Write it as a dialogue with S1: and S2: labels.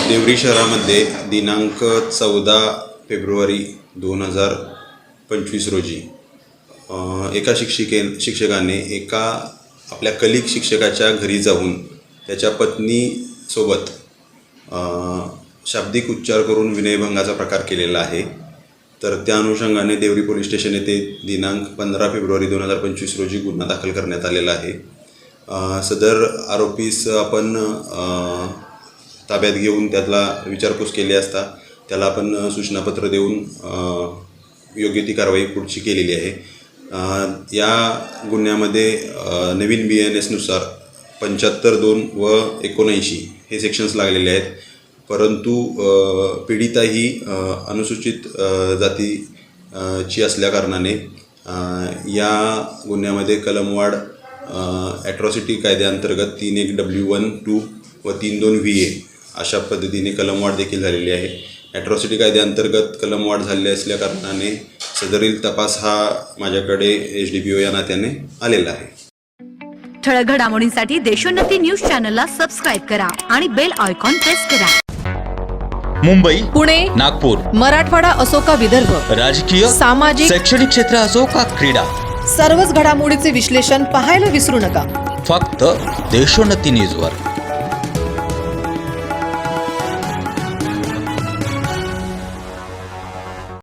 S1: देवरी शहरामध्ये दिनांक 14 फेब्रुवारी 2025 रोजी एका शिक्षकाने एका आपल्या कलिग शिक्षकाच्या घरी जाऊन त्याच्या पत्नीसोबत शाब्दिक उच्चार करून विनयभंगाचा प्रकार केलेला आहे। तर त्या अनुषंगाने देवरी पोलीस स्टेशन येथे दिनांक 15 फेब्रुवारी 2025 रोजी गुन्हा दाखल करण्यात आलेला आहे। सदर आरोपीस आपण ताब्यात घेऊन त्याला विचारपूस केली असता त्याला आपण सूचनापत्र देऊन योग्य ती कारवाई पुढची केलेली आहे। या गुन्ह्यामध्ये नवीन BNS नुसार 75(2) व 79 हे सेक्शन्स लागलेले आहेत, परंतु पीडिता ही अनुसूचित जातीची असल्याकारणाने या गुन्ह्यामध्ये कलमवाढ ॲट्रॉसिटी कायद्याअंतर्गत 3(1)W1(2) व 3(2)VA अशा पद्धतीने कलमवाढ देखील झालेली आहे। ॲट्रॉसिटी कायद्याअंतर्गत कलमवाढ झालेली असल्याकारणाने सदरील तपास हा माझ्याकडे HDPO या नात्याने आलेला आहे।
S2: ठळक घडामोडींसाठी देशोन्नती न्यूज चॅनलला सबस्क्राइब करा आणि बेल आयकॉन प्रेस करा।
S3: मुंबई,
S4: पुणे,
S3: नागपूर,
S4: मराठवाडा असो का विदर्भ,
S3: राजकीय,
S4: सामाजिक,
S3: शैक्षणिक क्षेत्र असो का क्रीडा,
S4: सर्वच घडामोडीचे विश्लेषण पाहायला विसरू नका।
S3: फक्त देशोन्नती न्यूजवर।